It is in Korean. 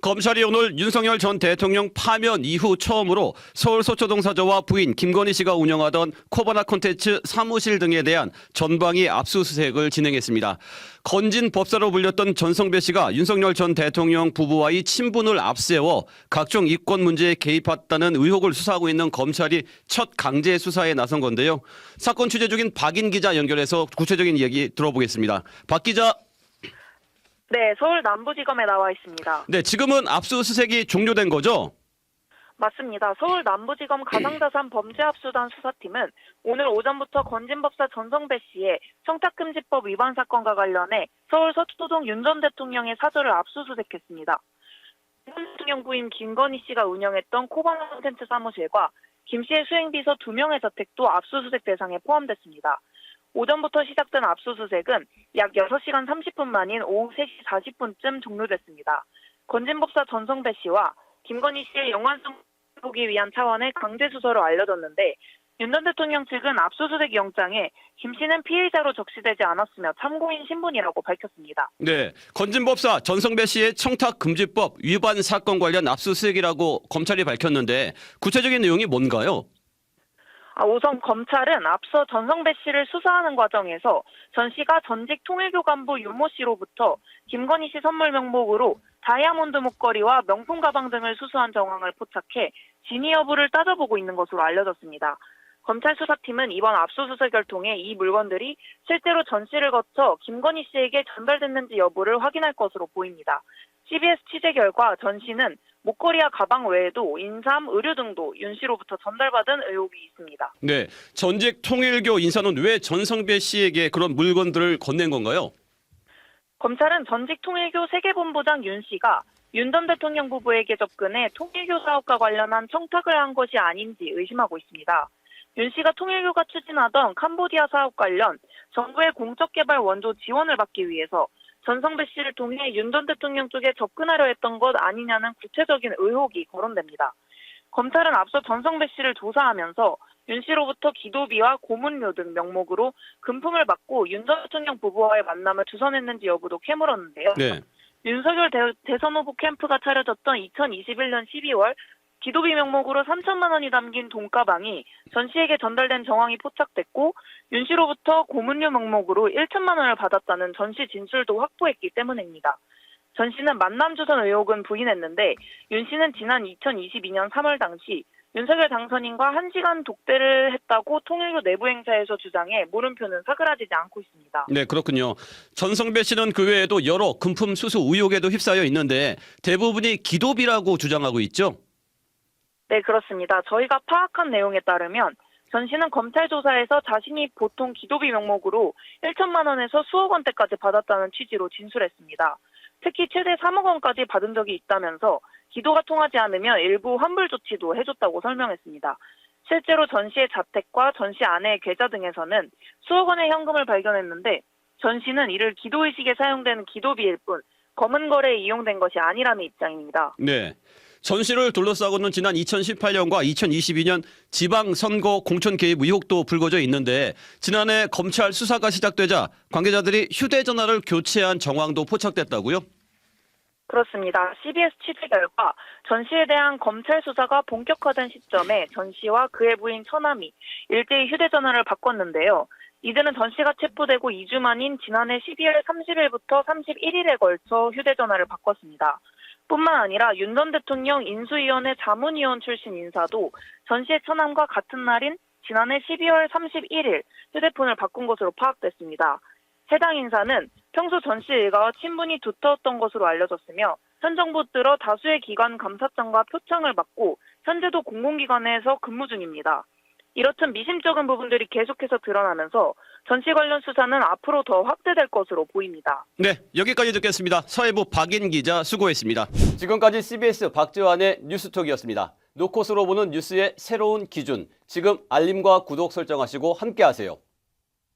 검찰이 오늘 윤석열 전 대통령 파면 이후 처음으로 서울 서초동 사저와 부인 김건희 씨가 운영하던 코바나 콘텐츠 사무실 등에 대한 전방위 압수수색을 진행했습니다. 건진 법사로 불렸던 전성배 씨가 윤석열 전 대통령 부부와의 친분을 앞세워 각종 이권 문제에 개입했다는 의혹을 수사하고 있는 검찰이 첫 강제 수사에 나선 건데요. 사건 취재 중인 박인 기자 연결해서 구체적인 이야기 들어보겠습니다. 박 기자. 네, 서울 남부지검에 나와 있습니다. 네, 지금은 압수수색이 종료된 거죠? 맞습니다. 서울 남부지검 가상자산 범죄합수단 수사팀은 오늘 오전부터 건진법사 전성배 씨의 청탁금지법 위반 사건과 관련해 서울 서초동 윤 전 대통령의 사저를 압수수색했습니다. 윤 대통령 부인 김건희 씨가 운영했던 코바나 콘텐츠 사무실과 김 씨의 수행비서 2명의 자택도 압수수색 대상에 포함됐습니다. 오전부터 시작된 압수수색은 약 6시간 30분 만인 오후 3시 40분쯤 종료됐습니다. 건진법사 전성배 씨와 김건희 씨의 연관성 보기 위한 차원의 강제 수사로 알려졌는데 윤 전 대통령 측은 압수수색 영장에 김 씨는 피의자로 적시되지 않았으며 참고인 신분이라고 밝혔습니다. 네, 건진법사 전성배 씨의 청탁금지법 위반 사건 관련 압수수색이라고 검찰이 밝혔는데 구체적인 내용이 뭔가요? 우선 검찰은 앞서 전성배 씨를 수사하는 과정에서 전 씨가 전직 통일교 간부 윤모 씨로부터 김건희 씨 선물 명목으로 다이아몬드 목걸이와 명품 가방 등을 수수한 정황을 포착해 진위 여부를 따져보고 있는 것으로 알려졌습니다. 검찰 수사팀은 이번 압수수색을 통해 이 물건들이 실제로 전 씨를 거쳐 김건희 씨에게 전달됐는지 여부를 확인할 것으로 보입니다. CBS 취재 결과 전 씨는 목걸이와 가방 외에도 인삼, 의류 등도 윤 씨로부터 전달받은 의혹이 있습니다. 네, 전직 통일교 인사는 왜 전성배 씨에게 그런 물건들을 건넨 건가요? 검찰은 전직 통일교 세계본부장 윤 씨가 윤 전 대통령 부부에게 접근해 통일교 사업과 관련한 청탁을 한 것이 아닌지 의심하고 있습니다. 윤 씨가 통일교가 추진하던 캄보디아 사업 관련 정부의 공적개발 원조 지원을 받기 위해서 전성배 씨를 통해 윤 전 대통령 쪽에 접근하려 했던 것 아니냐는 구체적인 의혹이 거론됩니다. 검찰은 앞서 전성배 씨를 조사하면서 윤 씨로부터 기도비와 고문료 등 명목으로 금품을 받고 윤 전 대통령 부부와의 만남을 주선했는지 여부도 캐물었는데요. 네. 윤석열 대선 후보 캠프가 차려졌던 2021년 12월 기도비 명목으로 3천만 원이 담긴 돈가방이 전 씨에게 전달된 정황이 포착됐고 윤 씨로부터 고문료 명목으로 1천만 원을 받았다는 전 씨 진술도 확보했기 때문입니다. 전 씨는 만남 주선 의혹은 부인했는데 윤 씨는 지난 2022년 3월 당시 윤석열 당선인과 1시간 독대를 했다고 통일교 내부 행사에서 주장해 물음표는 사그라지지 않고 있습니다. 네, 그렇군요. 전성배 씨는 그 외에도 여러 금품 수수 의혹에도 휩싸여 있는데 대부분이 기도비라고 주장하고 있죠? 네, 그렇습니다. 저희가 파악한 내용에 따르면 전 씨는 검찰 조사에서 자신이 보통 기도비 명목으로 1천만 원에서 수억 원대까지 받았다는 취지로 진술했습니다. 특히 최대 3억 원까지 받은 적이 있다면서 기도가 통하지 않으면 일부 환불 조치도 해줬다고 설명했습니다. 실제로 전 씨의 자택과 전 씨 아내의 계좌 등에서는 수억 원의 현금을 발견했는데 전 씨는 이를 기도의식에 사용되는 기도비일 뿐 검은 거래에 이용된 것이 아니라는 입장입니다. 네. 전 씨를 둘러싸고는 지난 2018년과 2022년 지방선거 공천 개입 의혹도 불거져 있는데 지난해 검찰 수사가 시작되자 관계자들이 휴대전화를 교체한 정황도 포착됐다고요? 그렇습니다. CBS 취재 결과 전 씨에 대한 검찰 수사가 본격화된 시점에 전 씨와 그의 부인 처남이 일제히 휴대전화를 바꿨는데요. 이들은 전 씨가 체포되고 2주 만인 지난해 12월 30일부터 31일에 걸쳐 휴대전화를 바꿨습니다. 뿐만 아니라 윤 전 대통령 인수위원회 자문위원 출신 인사도 전 씨의 처남과 같은 날인 지난해 12월 31일 휴대폰을 바꾼 것으로 파악됐습니다. 해당 인사는 평소 전 씨 일가와 친분이 두터웠던 것으로 알려졌으며 현 정부 들어 다수의 기관 감사장과 표창을 받고 현재도 공공기관에서 근무 중입니다. 이렇듯 미심쩍은 부분들이 계속해서 드러나면서 전 씨 관련 수사는 앞으로 더 확대될 것으로 보입니다. 네, 여기까지 듣겠습니다. 사회부 박인 기자 수고했습니다. 지금까지 CBS 박지환의 뉴스톡이었습니다. 노컷으로 보는 뉴스의 새로운 기준. 지금 알림과 구독 설정하시고 함께하세요.